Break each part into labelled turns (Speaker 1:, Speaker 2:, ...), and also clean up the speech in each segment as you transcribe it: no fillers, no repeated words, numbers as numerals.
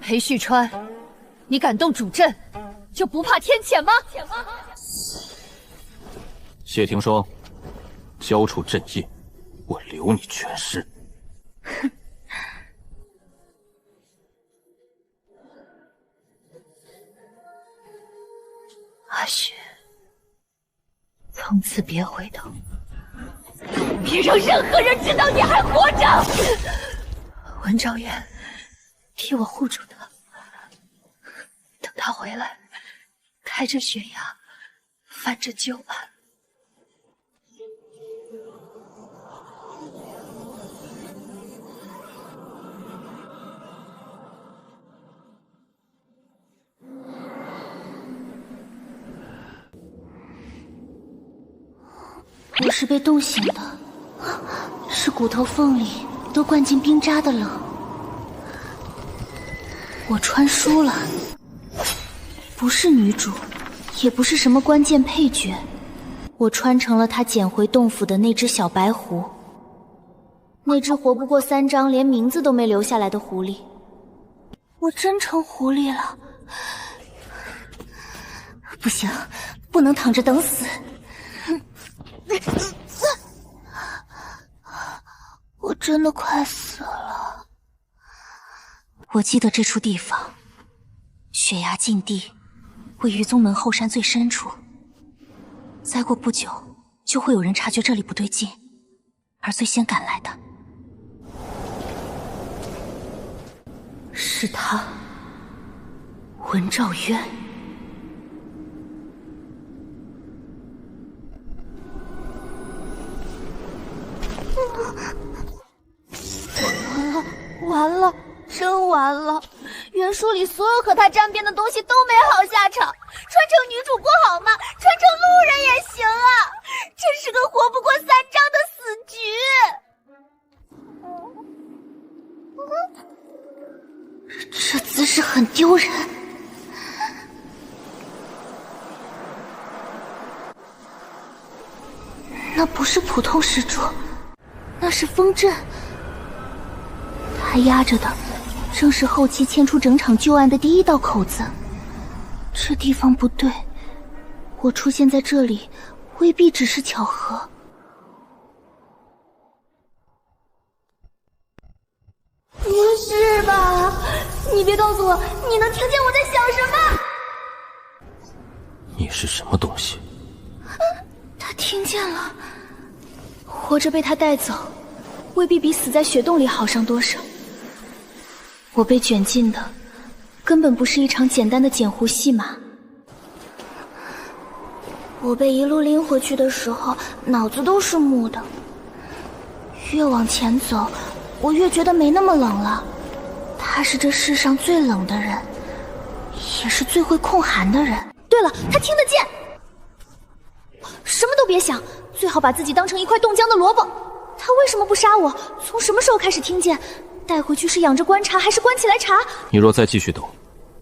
Speaker 1: 裴旭川，你敢动主阵，就不怕天谴吗？
Speaker 2: 谢霆霜，交出阵印，我留你全尸。
Speaker 1: 哼！阿雪，从此别回头，别让任何人知道你还活着。文昭元，替我护住他，等他回来，开着悬崖，翻着旧案。
Speaker 3: 我是被冻醒的，是骨头缝里都灌进冰渣的冷。我穿书了，不是女主，也不是什么关键配角，我穿成了他捡回洞府的那只小白狐，那只活不过3章连名字都没留下来的狐狸。我真成狐狸了，不行，不能躺着等死。我真的快死了。我记得这处地方，雪崖禁地，位于宗门后山最深处。再过不久，就会有人察觉这里不对劲，而最先赶来的是他，文兆渊。完了，真完了！原书里所有和他沾边的东西都没好下场，穿成女主不好吗？穿成路人也行啊！这是个活不过3章的死局。这姿势很丢人。那不是普通石柱，那是风阵。他压着的正是后期牵出整场旧案的第1道口子。这地方不对，我出现在这里未必只是巧合。不是吧？你别告诉我你能听见我在想什么。
Speaker 2: 你是什么东西？
Speaker 3: 他听见了。活着被他带走，未必比死在雪洞里好上多少。我被卷进的根本不是一场简单的捡狐戏码。我被一路拎回去的时候，脑子都是木的。越往前走，我越觉得没那么冷了。他是这世上最冷的人，也是最会控寒的人。对了，他听得见。什么都别想，最好把自己当成一块冻僵的萝卜。他为什么不杀我？从什么时候开始听见？带回去是养着观察，还是关起来查？
Speaker 2: 你若再继续抖，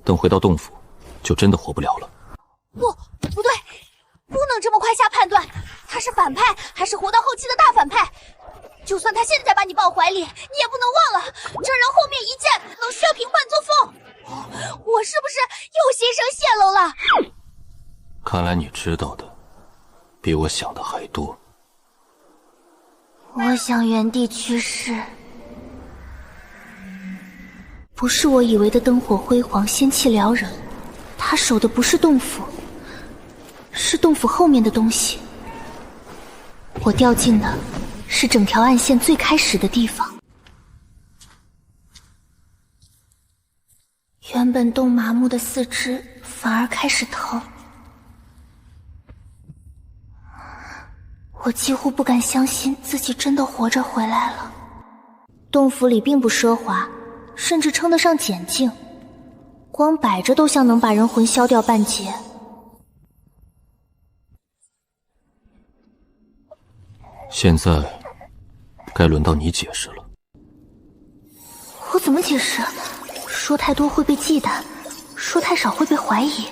Speaker 2: 等回到洞府，就真的活不了了。
Speaker 3: 不对，不能这么快下判断。他是反派，还是活到后期的大反派？就算他现在把你抱怀里，你也不能忘了，这人后面一剑能削平半座峰。我是不是又心声泄露了？
Speaker 2: 看来你知道的比我想的还多。
Speaker 3: 我想原地去世。不是我以为的灯火辉煌、仙气撩人，他守的不是洞府，是洞府后面的东西。我掉进的是整条暗线最开始的地方。原本冻麻木的四肢反而开始疼。我几乎不敢相信自己真的活着回来了。洞府里并不奢华，甚至称得上简静，光摆着都像能把人魂消掉半截。
Speaker 2: 现在该轮到你解释了。
Speaker 3: 我怎么解释？说太多会被忌惮，说太少会被怀疑。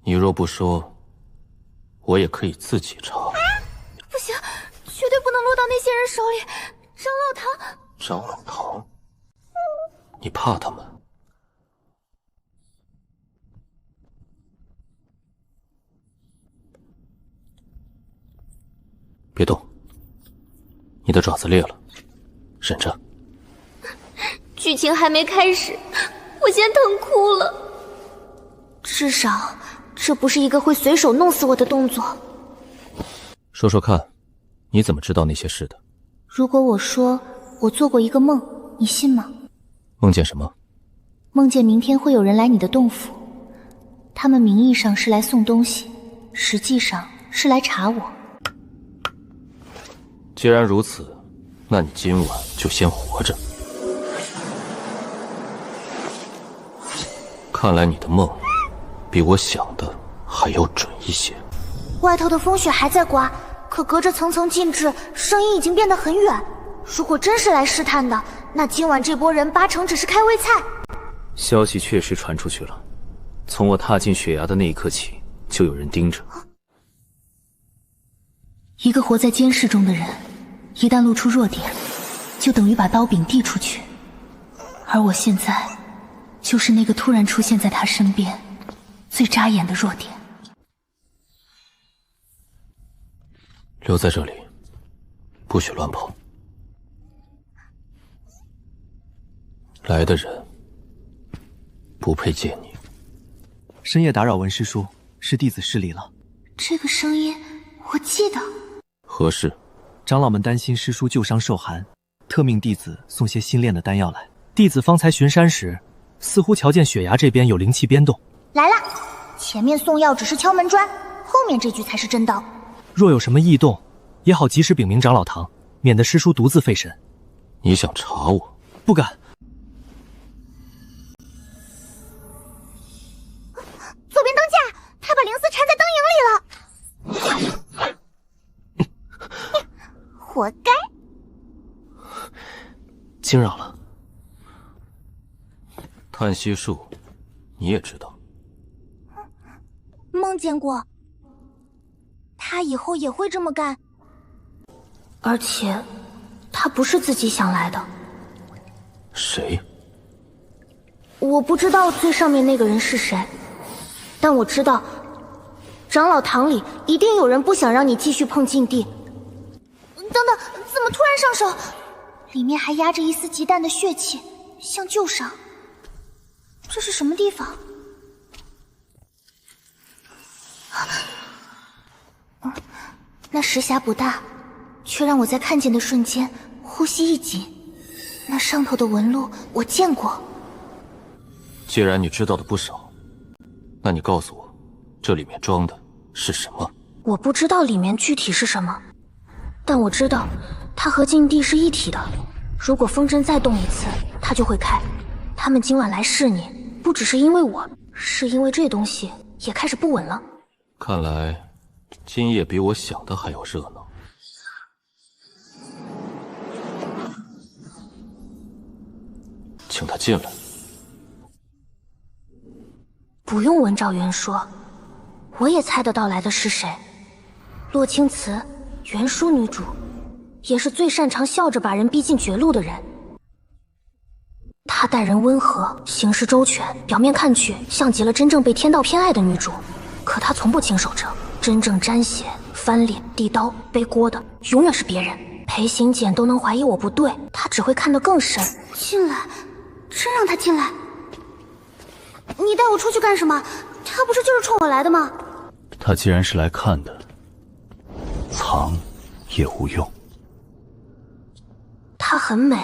Speaker 2: 你若不说，我也可以自己查。
Speaker 3: 不行，绝对不能落到那些人手里。张老堂，
Speaker 2: 张老堂，你怕他们？别动，你的爪子裂了，忍着。
Speaker 3: 剧情还没开始，我先疼哭了。至少，这不是一个会随手弄死我的动作。
Speaker 2: 说说看，你怎么知道那些事的？
Speaker 3: 如果我说我做过一个梦，你信吗？
Speaker 2: 梦见什么？
Speaker 3: 梦见明天会有人来你的洞府，他们名义上是来送东西，实际上是来查我。
Speaker 2: 既然如此，那你今晚就先活着。看来你的梦比我想的还要准一些。
Speaker 3: 外头的风雪还在刮，可隔着层层禁制，声音已经变得很远。如果真是来试探的，那今晚这波人八成只是开胃菜。
Speaker 4: 消息确实传出去了，从我踏进雪崖的那一刻起，就有人盯着。
Speaker 3: 一个活在监视中的人，一旦露出弱点，就等于把刀柄递出去。而我现在，就是那个突然出现在他身边，最扎眼的弱点。
Speaker 2: 留在这里，不许乱跑。来的人不配见你。
Speaker 5: 深夜打扰文师叔，是弟子失礼了。
Speaker 3: 这个声音我记得。
Speaker 2: 何事？
Speaker 5: 长老们担心师叔旧伤受寒，特命弟子送些新炼的丹药来。弟子方才巡山时，似乎瞧见雪崖这边有灵气变动。
Speaker 3: 来了，前面送药只是敲门砖，后面这句才是真刀。
Speaker 5: 若有什么异动，也好及时禀明长老堂，免得师叔独自费神。
Speaker 2: 你想查我？
Speaker 5: 不敢。
Speaker 3: 左边灯架，他把灵丝缠在灯影里了。活该。
Speaker 5: 惊扰了。
Speaker 2: 叹息术，你也知道？
Speaker 3: 梦见过。他以后也会这么干。而且，他不是自己想来的。
Speaker 2: 谁？
Speaker 3: 我不知道最上面那个人是谁，但我知道，长老堂里一定有人不想让你继续碰禁地。等等，怎么突然上手？里面还压着一丝极淡的血气，像旧伤。这是什么地方？那石匣不大，却让我在看见的瞬间呼吸一紧。那上头的纹路我见过。
Speaker 2: 既然你知道的不少，那你告诉我，这里面装的是什么？
Speaker 3: 我不知道里面具体是什么，但我知道它和禁地是一体的。如果风筝再动一次，它就会开。他们今晚来试你，不只是因为我，是因为这东西也开始不稳了。
Speaker 2: 看来今夜比我想的还要热闹。请他进来。
Speaker 3: 不用文兆元说，我也猜得到来的是谁。洛青瓷，原书女主，也是最擅长笑着把人逼进绝路的人。她待人温和，行事周全，表面看去像极了真正被天道偏爱的女主，可她从不亲手这，真正沾血、翻脸、递刀、背锅的，永远是别人。裴行简都能怀疑我不对，她只会看得更深。进来，真让她进来？你带我出去干什么？她不是就是冲我来的吗？
Speaker 4: 他既然是来看的，藏也无用。
Speaker 3: 她很美，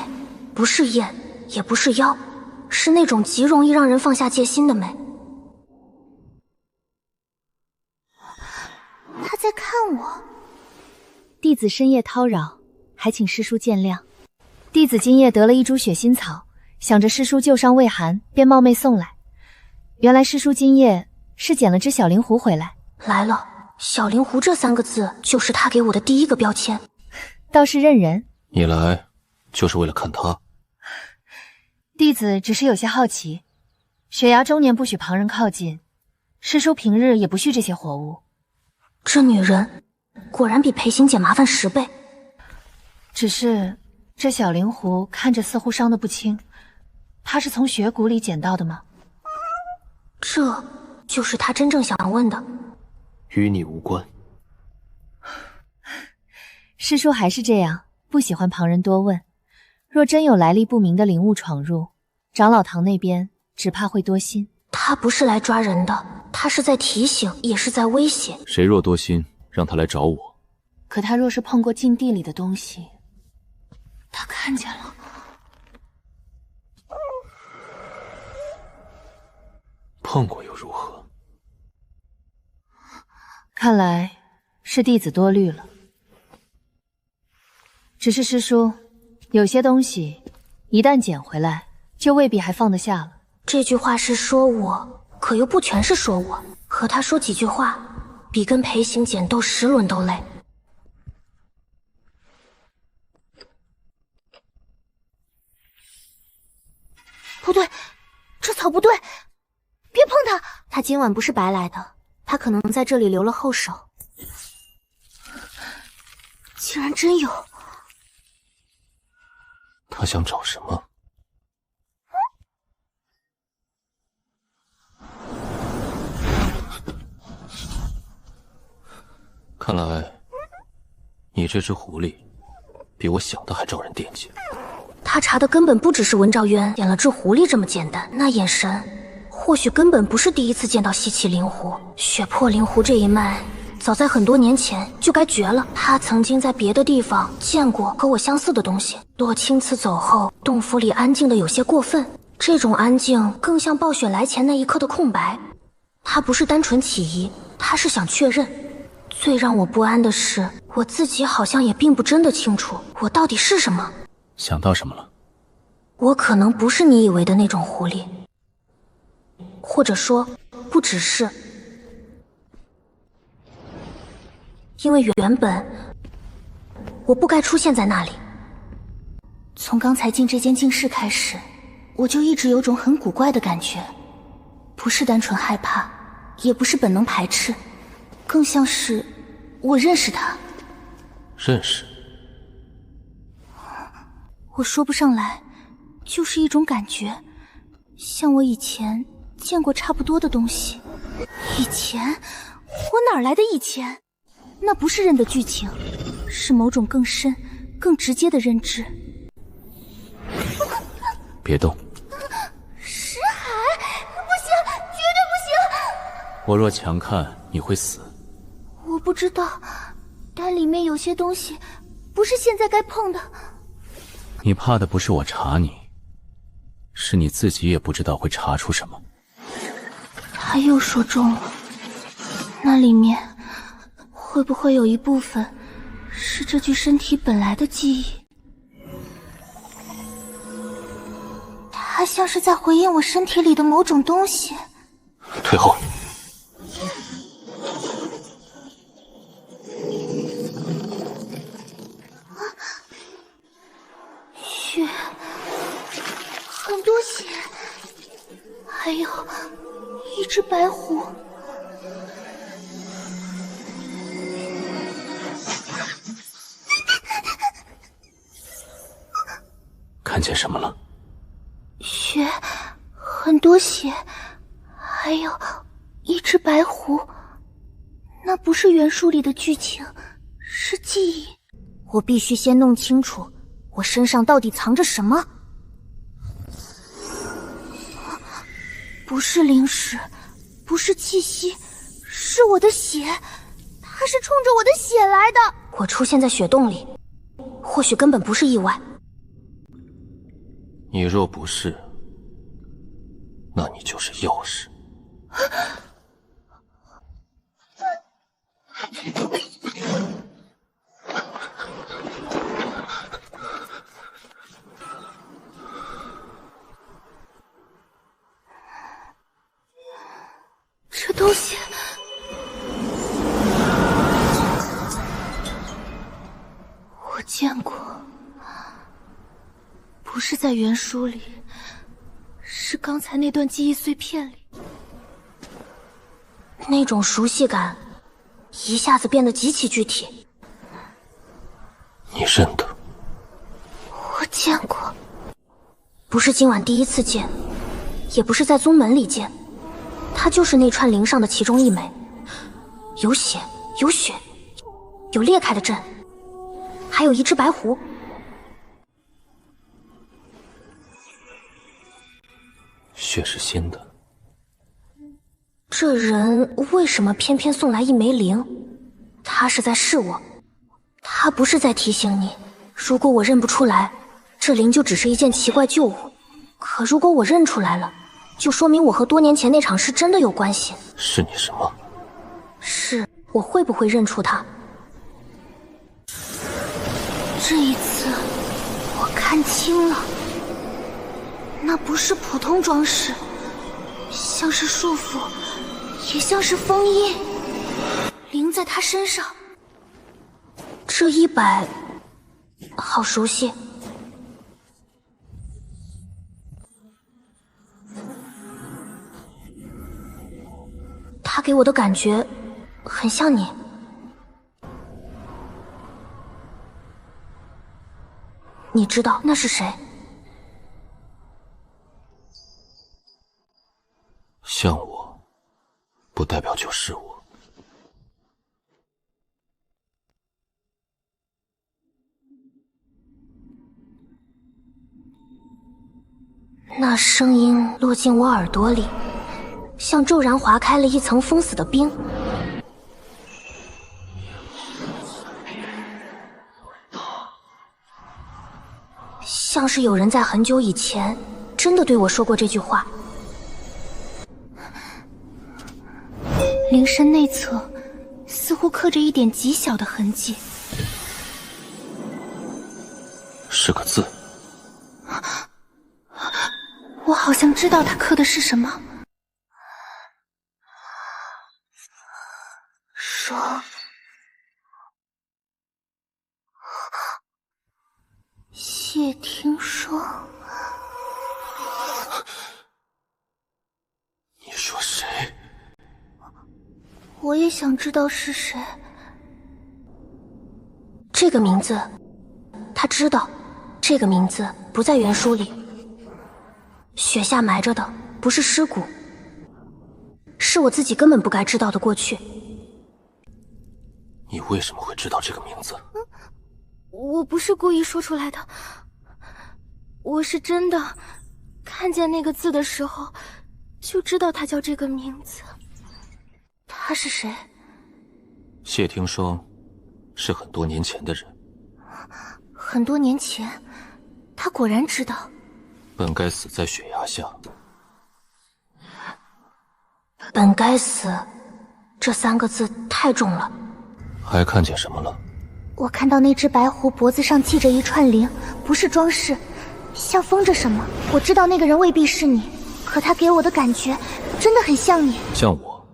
Speaker 3: 不是艳，也不是妖，是那种极容易让人放下戒心的美。她在看我。
Speaker 1: 弟子深夜叨扰，还请师叔见谅。弟子今夜得了一株雪心草，想着师叔旧伤未寒，便冒昧送来。原来师叔今夜是捡了只小灵狐回来。
Speaker 3: 来了，小灵狐这3个字就是他给我的第一个标签。
Speaker 1: 倒是认人。
Speaker 2: 你来就是为了看他？
Speaker 1: 弟子只是有些好奇，雪崖终年不许旁人靠近，师叔平日也不蓄这些活物。
Speaker 3: 这女人果然比裴行姐麻烦10倍。
Speaker 1: 只是这小灵狐看着似乎伤得不轻，他是从雪谷里捡到的吗？
Speaker 3: 这就是他真正想问的。
Speaker 2: 与你无关。
Speaker 1: 师叔还是这样，不喜欢旁人多问。若真有来历不明的灵物闯入，长老堂那边只怕会多心。
Speaker 3: 他不是来抓人的，他是在提醒，也是在威胁。
Speaker 4: 谁若多心，让他来找我。
Speaker 1: 可他若是碰过禁地里的东西，他看见了。
Speaker 2: 碰过又如何？
Speaker 1: 看来是弟子多虑了。只是师叔，有些东西一旦捡回来，就未必还放得下了。
Speaker 3: 这句话是说我，可又不全是说我。和他说几句话，比跟裴行捡豆10轮都累。不对，这草不对，别碰它！他今晚不是白来的，他可能在这里留了后手。竟然真有！
Speaker 2: 他想找什么？看来你这只狐狸比我想的还招人惦记。
Speaker 3: 他查的根本不只是文兆渊点了只狐狸这么简单，那眼神或许根本不是第一次见到稀奇灵狐。血魄灵狐这一脉早在很多年前就该绝了。他曾经在别的地方见过和我相似的东西。洛青辞走后，洞府里安静的有些过分，这种安静更像暴雪来前那一刻的空白。他不是单纯起疑，他是想确认。最让我不安的是，我自己好像也并不真的清楚我到底是什么。
Speaker 4: 想到什么了？
Speaker 3: 我可能不是你以为的那种狐狸，或者说不只是。因为原本我不该出现在那里。从刚才进这间静室开始，我就一直有种很古怪的感觉，不是单纯害怕，也不是本能排斥，更像是我认识他。
Speaker 2: 认识？
Speaker 3: 我说不上来，就是一种感觉，像我以前见过差不多的东西。以前？我哪来的以前？那不是认的剧情，是某种更深、更直接的认知。
Speaker 4: 别动！
Speaker 3: 石海，不行，绝对不行！
Speaker 4: 我若强看，你会死。
Speaker 3: 我不知道，但里面有些东西不是现在该碰的。
Speaker 4: 你怕的不是我查你，是你自己也不知道会查出什么。
Speaker 3: 他又说中了，那里面会不会有一部分是这具身体本来的记忆？它像是在回应我身体里的某种东西。
Speaker 2: 退后！
Speaker 3: 血，很多血，还有一只白狐。
Speaker 4: 看见什么了？
Speaker 3: 血，很多血，还有一只白狐。那不是原书里的剧情，是记忆。我必须先弄清楚我身上到底藏着什么。不是灵石，不是气息，是我的血。它是冲着我的血来的。我出现在雪洞里，或许根本不是意外。
Speaker 2: 你若不是，那你就是钥匙。
Speaker 3: 这东西，我见过，不是在原书里，是刚才那段记忆碎片里。那种熟悉感一下子变得极其具体。
Speaker 2: 你认得？
Speaker 3: 我见过，不是今晚第一次见，也不是在宗门里见，它就是那串灵上的其中一枚，有血有血，有裂开的阵，还有一只白狐。
Speaker 2: 血是新的。
Speaker 3: 这人为什么偏偏送来一枚灵？他是在试我，他不是在提醒你。如果我认不出来，这灵就只是一件奇怪旧物；可如果我认出来了，就说明我和多年前那场事真的有关系。
Speaker 2: 是你什么？
Speaker 3: 是我会不会认出他？这一次，我看清了，那不是普通装饰，像是束缚，也像是封印。灵在他身上，这100，好熟悉。他给我的感觉很像你。你知道那是谁？
Speaker 2: 像我，不代表就是我。
Speaker 3: 那声音落进我耳朵里，像骤然划开了一层封死的冰。像是有人在很久以前真的对我说过这句话。灵身内侧似乎刻着一点极小的痕迹，
Speaker 2: 是个字。
Speaker 3: 我好像知道他刻的是什么。说，谢听说。
Speaker 2: 你说谁？
Speaker 3: 我也想知道是谁。这个名字，他知道，这个名字不在原书里。雪下埋着的不是尸骨，是我自己根本不该知道的过去。
Speaker 2: 你为什么会知道这个名字？
Speaker 3: 我不是故意说出来的，我是真的看见那个字的时候就知道他叫这个名字。他是谁？
Speaker 2: 谢听霜是很多年前的人。
Speaker 3: 很多年前，他果然知道。
Speaker 2: 本该死在雪崖下。
Speaker 3: 本该死，这3个字太重了。
Speaker 2: 还看见什么了？
Speaker 3: 我看到那只白狐脖子上系着一串铃，不是装饰，像封着什么。我知道那个人未必是你，可他给我的感觉真的很像你。
Speaker 2: 像我，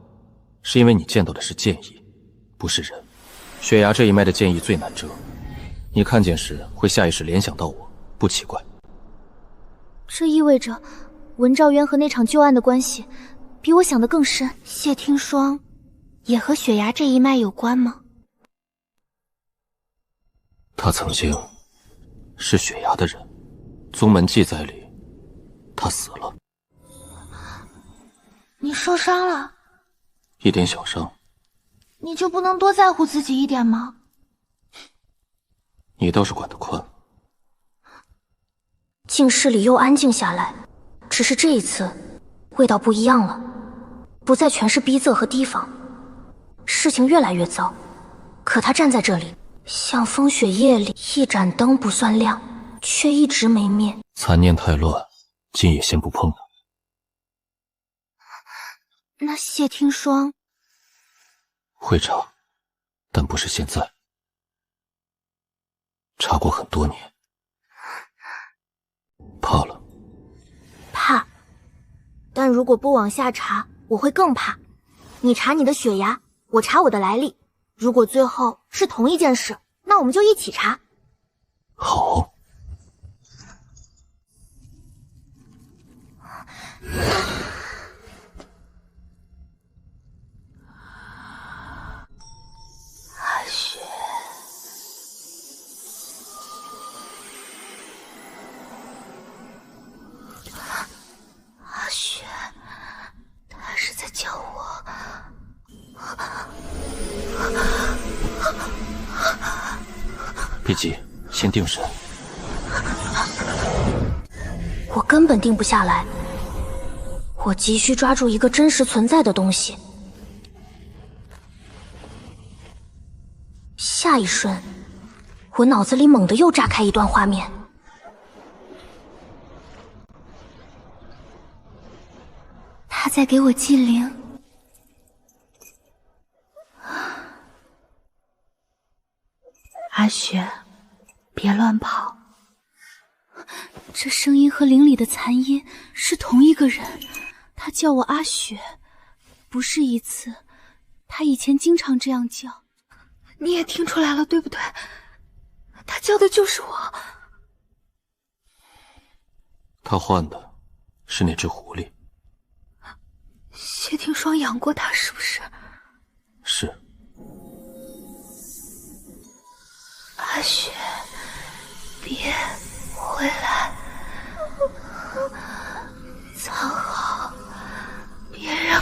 Speaker 2: 是因为你见到的是剑意，不是人。雪崖这一脉的剑意最难遮，你看见时会下意识联想到我，不奇怪。
Speaker 3: 这意味着文兆渊和那场旧案的关系比我想的更深。谢听霜也和雪崖这一脉有关吗？
Speaker 2: 他曾经是雪崖的人，宗门记载里他死了。
Speaker 3: 你受伤了？
Speaker 2: 一点小伤。
Speaker 3: 你就不能多在乎自己一点吗？
Speaker 2: 你倒是管得宽。
Speaker 3: 静室里又安静下来，只是这一次味道不一样了，不再全是逼仄和提防。事情越来越糟，可他站在这里，像风雪夜里一盏灯不算亮，却一直没灭。
Speaker 2: 残念太乱，今夜先不碰他。
Speaker 3: 那谢听霜
Speaker 2: 会查，但不是现在，查过很多年。怕了。
Speaker 3: 怕，但如果不往下查，我会更怕。你查你的血崖，我查我的来历。如果最后是同一件事，那我们就一起查。
Speaker 2: 好。
Speaker 1: 阿雪，
Speaker 2: 别急，先定神。
Speaker 3: 我根本定不下来，我急需抓住一个真实存在的东西。下一瞬，我脑子里猛地又炸开一段画面。他在给我祭灵。
Speaker 1: 阿雪，别乱跑。
Speaker 3: 这声音和灵里的残音是同一个人，他叫我阿雪，不是一次，他以前经常这样叫。
Speaker 1: 你也听出来了，对不对？他叫的就是我。
Speaker 2: 他换的是那只狐狸。
Speaker 1: 谢霆霜养过他，是不是？
Speaker 2: 是。
Speaker 1: 阿雪，别回来，藏好，别让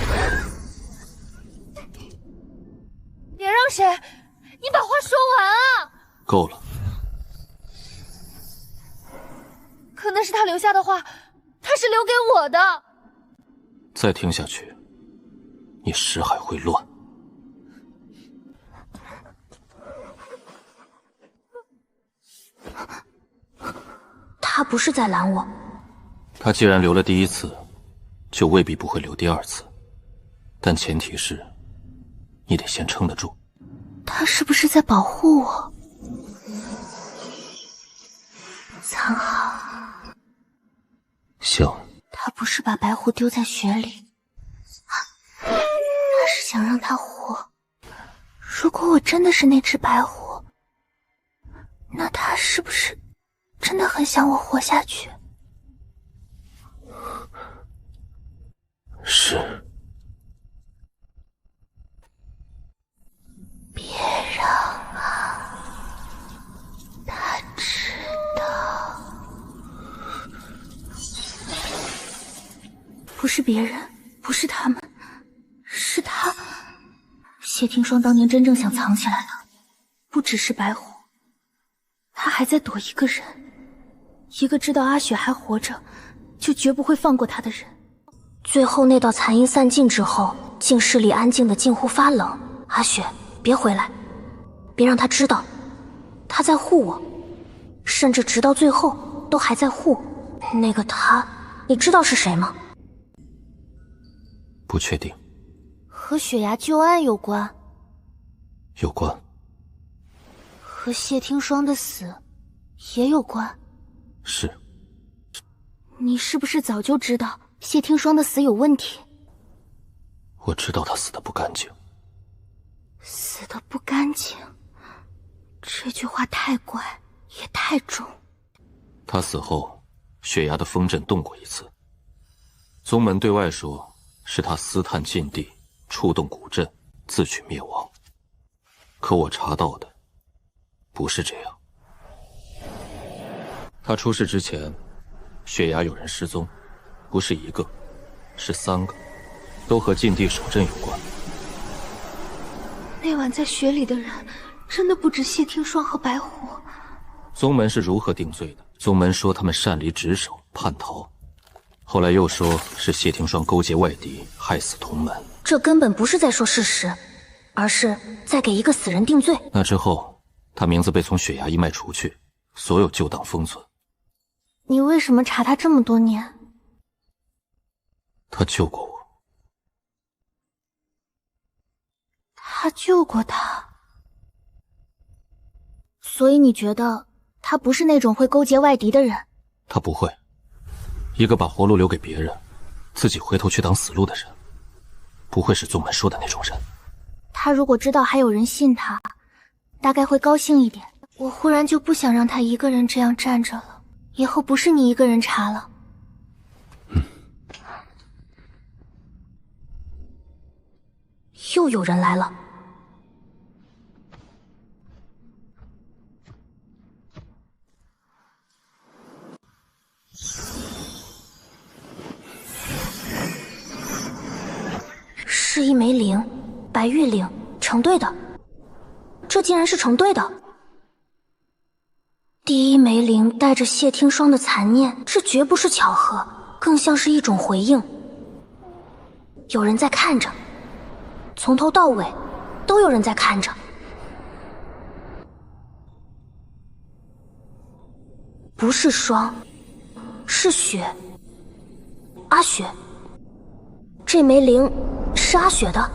Speaker 1: 谁？你把话说完啊！
Speaker 2: 够了。
Speaker 1: 可那是他留下的话，他是留给我的。
Speaker 2: 再听下去，你识海会乱。
Speaker 3: 他不是在拦我。
Speaker 2: 他既然留了第一次，就未必不会留第二次，但前提是，你得先撑得住。
Speaker 3: 他是不是在保护我？藏好。
Speaker 2: 像。
Speaker 3: 他不是把白狐丢在雪里，他是想让他活。如果我真的是那只白狐，那他是不是真的很想我活下去？
Speaker 2: 是。
Speaker 3: 别让啊，他知道。不是别人，不是他们，是他。谢霆霜当年真正想藏起来的，不只是白狐，他还在躲一个人，一个知道阿雪还活着，就绝不会放过他的人。最后那道残音散尽之后，静室里安静的近乎发冷。阿雪，别回来，别让他知道，他在护我，甚至直到最后都还在护。那个他，你知道是谁吗？
Speaker 2: 不确定。
Speaker 3: 和雪崖救案有关？
Speaker 2: 有关。
Speaker 3: 和谢霆霜的死也有关？
Speaker 2: 是。
Speaker 3: 你是不是早就知道谢霆霜的死有问题？
Speaker 2: 我知道他死得不干净。
Speaker 3: 死得不干净，这句话太怪，也太重。
Speaker 2: 他死后，雪崖的风阵动过一次，宗门对外说是他私探禁地，触动古阵，自取灭亡。可我查到的不是这样。他出事之前，雪崖有人失踪，不是一个，是3个，都和禁地守阵有关。
Speaker 1: 那晚在雪里的人，真的不止谢霆霜和白狐。
Speaker 2: 宗门是如何定罪的？宗门说他们擅离职守，叛逃，后来又说是谢霆霜勾结外敌，害死同门。
Speaker 3: 这根本不是在说事实，而是在给一个死人定罪。
Speaker 2: 那之后，他名字被从雪崖一脉除去，所有旧档封存。
Speaker 3: 你为什么查他这么多年？
Speaker 2: 他救过我。
Speaker 3: 他救过他，所以你觉得他不是那种会勾结外敌的人？
Speaker 2: 他不会，一个把活路留给别人，自己回头去当死路的人，不会是宗门说的那种人。
Speaker 3: 他如果知道还有人信他，大概会高兴一点。我忽然就不想让他一个人这样站着了，以后不是你一个人查了。又有人来了。是一枚铃，白玉铃，成对的。这竟然是成对的。第一枚灵带着谢听霜的残念，这绝不是巧合，更像是一种回应。有人在看着，从头到尾都有人在看着。不是霜，是雪。阿雪，这枚灵是阿雪的。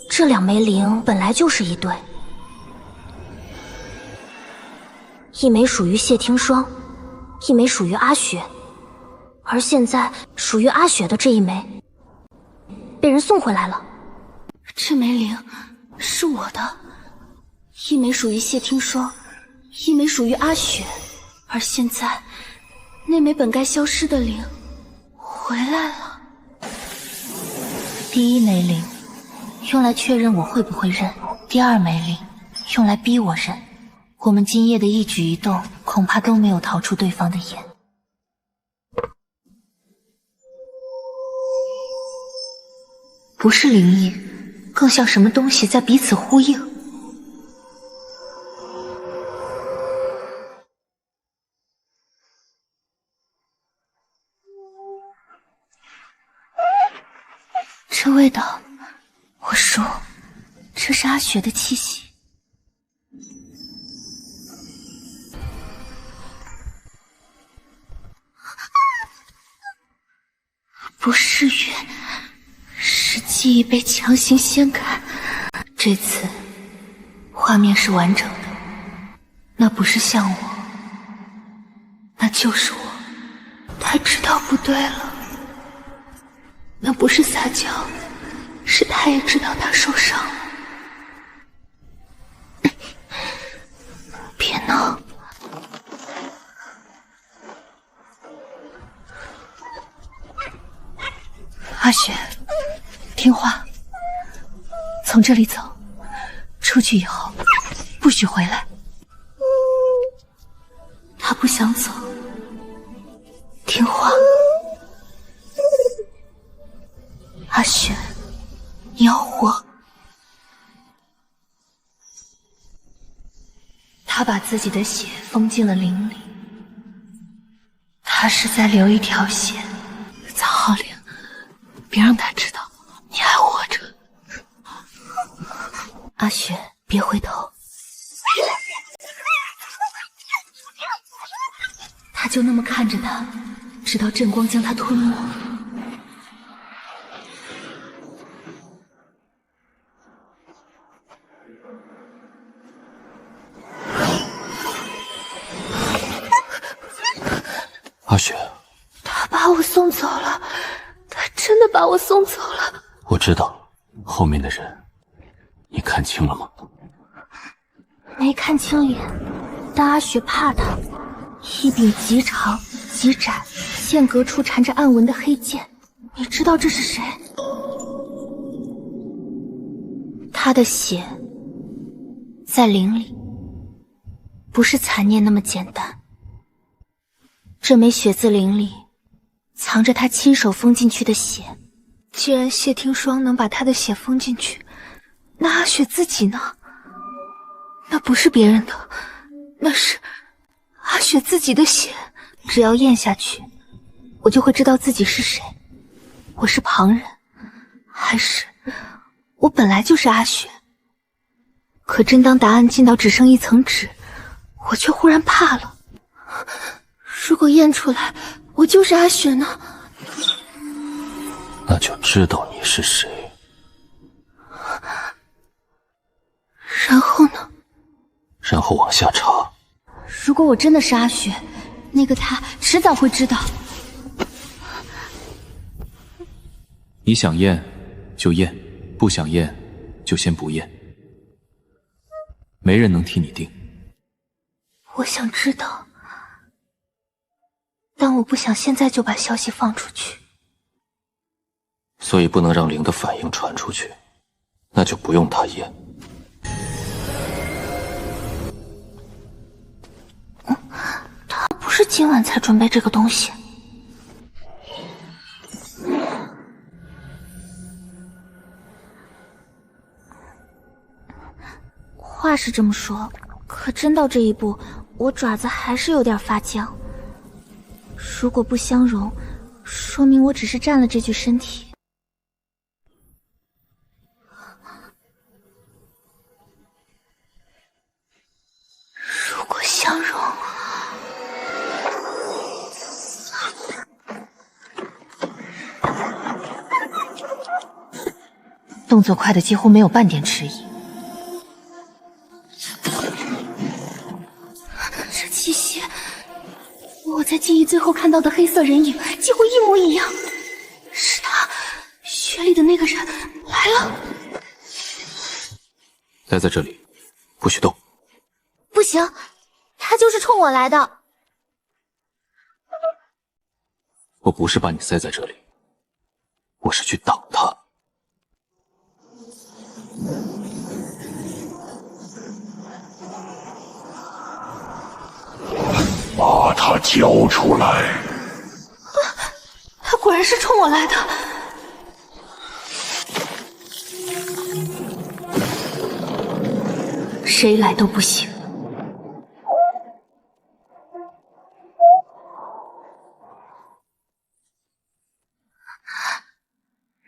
Speaker 3: 这2枚灵本来就是一对，一枚属于谢听霜，一枚属于阿雪。而现在属于阿雪的这一枚被人送回来了。这枚灵是我的，一枚属于谢听霜，一枚属于阿雪。而现在那枚本该消失的灵回来了。
Speaker 1: 第一枚灵用来确认我会不会认，第2枚灵用来逼我认。我们今夜的一举一动恐怕都没有逃出对方的眼。不是灵异，更像什么东西在彼此呼应。这味道，我熟，这是阿雪的气息。不是月，是记忆被强行掀开。这次画面是完整的，那不是像我，那就是我。他知道不对了，那不是撒娇，是他也知道他受伤了。别闹。阿雪，听话，从这里走，出去以后不许回来。他不想走，听话。阿雪，你要活。他把自己的血封进了灵里，他是在留一条线。曹浩灵，别让他知道你还活着。阿雪，别回头。他就那么看着他，直到阵光将他吞没。
Speaker 2: 阿雪，
Speaker 3: 他把我送走了，他真的把我送走了。
Speaker 2: 我知道，后面的人，你看清了吗？
Speaker 3: 没看清脸，但阿雪怕他。一柄极长极窄，线格处缠着暗纹的黑剑。你知道这是谁？他的血在灵里，不是残念那么简单。这枚血字灵里藏着他亲手封进去的血。既然谢听霜能把他的血封进去，那阿雪自己呢？那不是别人的，那是阿雪自己的血。只要咽下去，我就会知道自己是谁。我是旁人，还是我本来就是阿雪？可真当答案进到只剩一层纸，我却忽然怕了。如果验出来我就是阿雪呢？
Speaker 2: 那就知道你是谁。
Speaker 3: 然后呢？
Speaker 2: 然后往下查。
Speaker 3: 如果我真的是阿雪，那个他迟早会知道。
Speaker 4: 你想验就验，不想验就先不验，没人能替你定。
Speaker 3: 我想知道，但我不想现在就把消息放出去。
Speaker 2: 所以不能让灵的反应传出去，那就不用他验。
Speaker 3: 他不是今晚才准备这个东西。话是这么说，可可真到这一步，我爪子还是有点发僵。如果不相容，说明我只是占了这具身体。如果相容，
Speaker 1: 动作快的几乎没有半点迟疑。
Speaker 3: 这气息，我在记忆最后看到的黑色人影几乎一模一样。是他，雪里的那个人来了。
Speaker 2: 待在这里，不许动。
Speaker 3: 不行，他就是冲我来的。
Speaker 2: 我不是把你塞在这里，我是去挡他。
Speaker 6: 把他交出来！
Speaker 3: 他果然是冲我来的。
Speaker 1: 谁来都不行。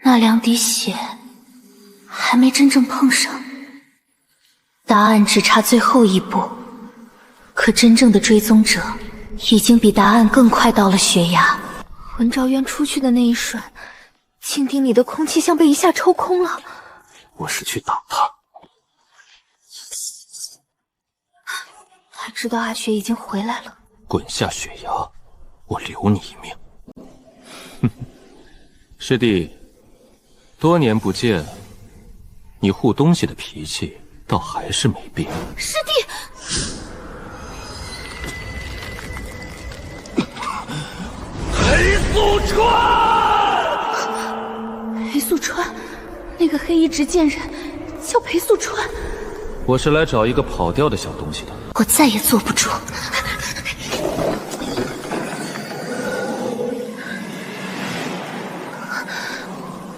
Speaker 3: 那2滴血还没真正碰上，答案只差最后一步。可真正的追踪者已经比答案更快到了悬崖。文昭渊出去的那一瞬，蜻蜓里的空气像被一下抽空了。
Speaker 2: 我是去挡他。
Speaker 3: 他知道阿雪已经回来了。
Speaker 2: 滚下悬崖，我留你一命。哼，师弟，多年不见，你护东西的脾气倒还是没变。
Speaker 3: 师弟，
Speaker 6: 裴素川，
Speaker 3: 裴素川，那个黑衣执剑人叫裴素川。
Speaker 2: 我是来找一个跑掉的小东西的。
Speaker 3: 我再也坐不住。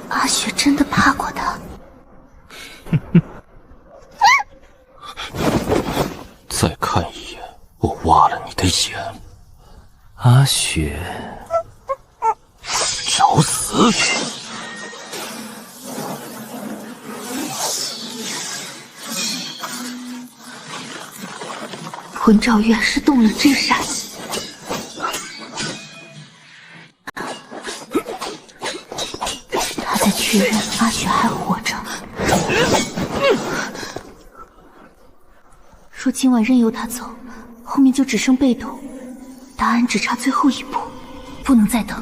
Speaker 3: 阿雪真的怕过他。
Speaker 2: 再看一眼，我挖了你的眼。
Speaker 5: 阿雪，
Speaker 2: 找死！
Speaker 3: 文昭渊是动了真杀心。他在确认阿雪还活着。若今晚任由他走，后面就只剩被动。答案只差最后一步，不能再等。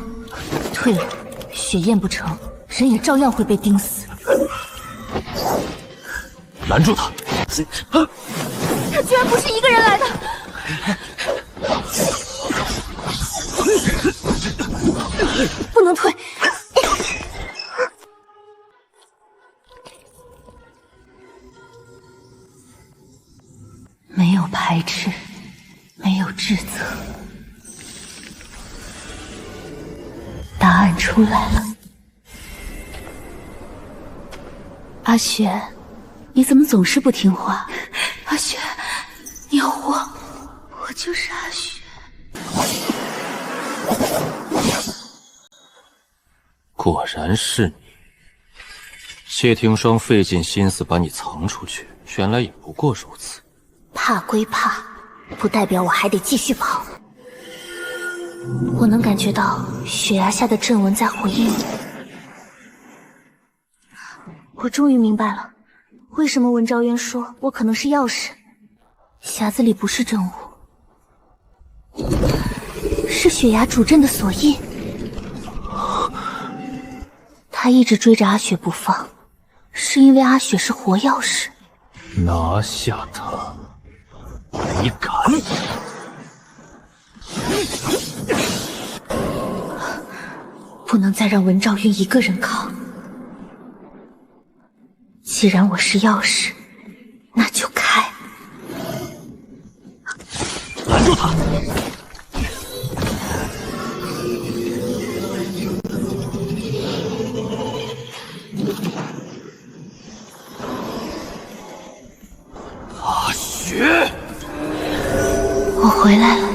Speaker 3: 退了，血验不成，人也照样会被钉死。
Speaker 2: 拦住他！
Speaker 3: 他居然不是一个人来的。不能退。
Speaker 1: 没有排斥，没有指责，答案出来了。
Speaker 3: 阿雪，你怎么总是不听话？阿雪，你要活，我就是阿雪。
Speaker 2: 果然是你。谢霆霜费尽心思把你藏出去，原来也不过如此。
Speaker 3: 怕归怕，不代表我还得继续跑。我能感觉到雪崖下的阵纹在回应我。我终于明白了，为什么文昭渊说我可能是钥匙。匣子里不是真物，是雪崖主阵的锁印。他一直追着阿雪不放，是因为阿雪是活钥匙。
Speaker 2: 拿下他！你敢！
Speaker 3: 不能再让文昭渊一个人扛。既然我是钥匙，那就开。
Speaker 2: 拦住他！阿雪，
Speaker 1: 回来了。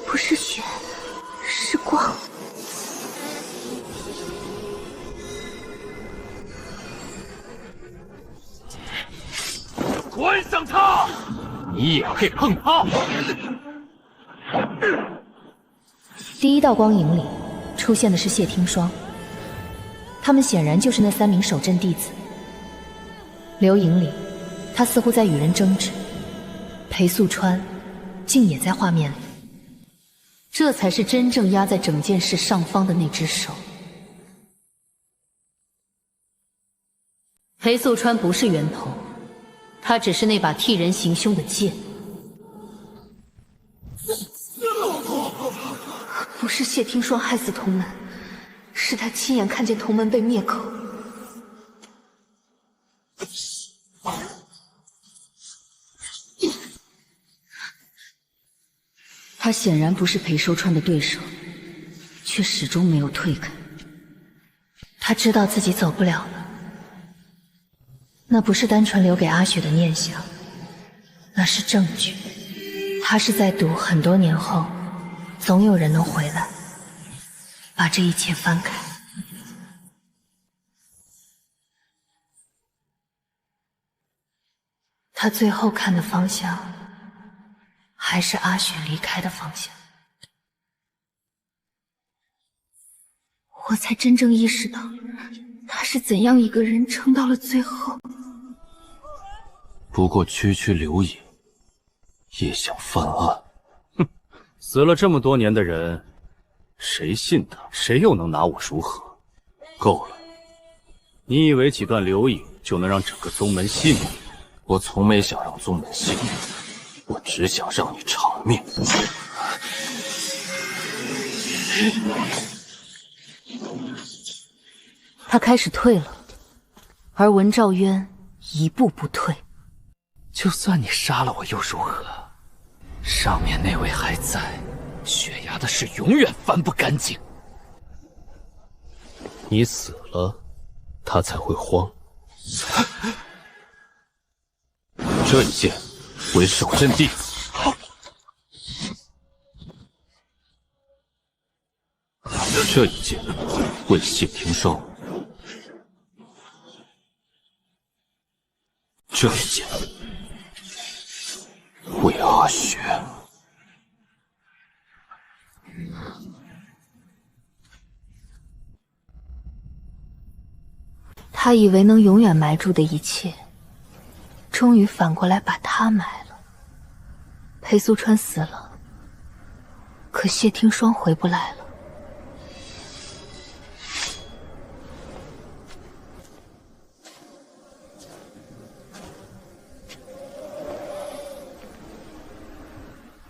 Speaker 3: 不是血，是光。
Speaker 6: 关上他！你也配碰他？
Speaker 1: 第一道光影里出现的是谢听霜，他们显然就是那3名守镇弟子。流影里，他似乎在与人争执，裴素川竟也在画面里。这才是真正压在整件事上方的那只手。裴素川不是源头，他只是那把替人行凶的剑。不是谢听霜害死同门，是他亲眼看见同门被灭口。他显然不是裴寿川的对手，却始终没有退开。他知道自己走不了了，那不是单纯留给阿雪的念想，那是证据。他是在赌很多年后，总有人能回来，把这一切翻开。他最后看的方向，还是阿雪离开的方向。我才真正意识到，他是怎样一个人撑到了最后。
Speaker 2: 不过区区流影，也想犯案？
Speaker 7: 哼，死了这么多年的人，谁信他？谁又能拿我如何？
Speaker 2: 够了！
Speaker 7: 你以为几段流影就能让整个宗门信你？
Speaker 2: 我从没想让宗门信你。我只想让你偿命。
Speaker 1: 他开始退了，而文兆渊一步步退。
Speaker 8: 就算你杀了我又如何？上面那位还在，血崖的事永远翻不干净。
Speaker 2: 你死了，他才会慌。这一剑为守镇弟子，这一剑为谢听霜，这一剑为阿雪。
Speaker 1: 他以为能永远埋住的一切，终于反过来把他埋了。裴素川死了，可谢听霜回不来了。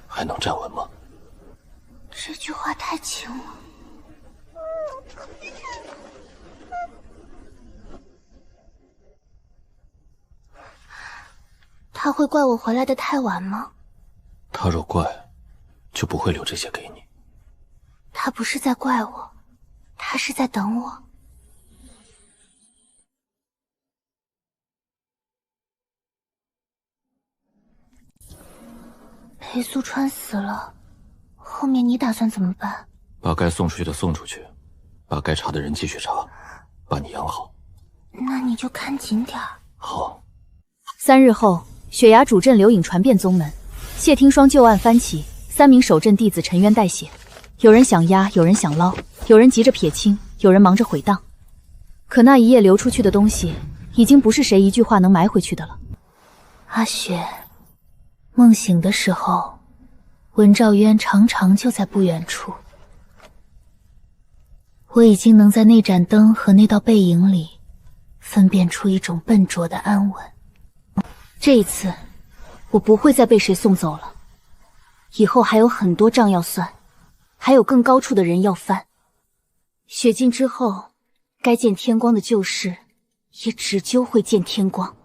Speaker 2: 还能站稳吗？
Speaker 3: 这句话太轻了。他会怪我回来的太晚吗？
Speaker 2: 他若怪，就不会留这些给你。
Speaker 3: 他不是在怪我，他是在等我。裴素川死了，后面你打算怎么办？
Speaker 2: 把该送出去的送出去，把该查的人继续查，把你养好。
Speaker 3: 那你就看紧点儿。
Speaker 2: 好。
Speaker 1: 3日后，雪崖主阵流影传遍宗门，谢听霜旧案翻起，3名守镇弟子沉冤待血，有人想压，有人想捞，有人急着撇清，有人忙着毁荡。可那一夜流出去的东西，已经不是谁一句话能埋回去的了。阿雪，梦醒的时候，文兆渊常常就在不远处。我已经能在那盏灯和那道背影里，分辨出一种笨拙的安稳。这一次，我不会再被谁送走了。以后还有很多账要算，还有更高处的人要翻。血尽之后，该见天光的旧事，也只究会见天光。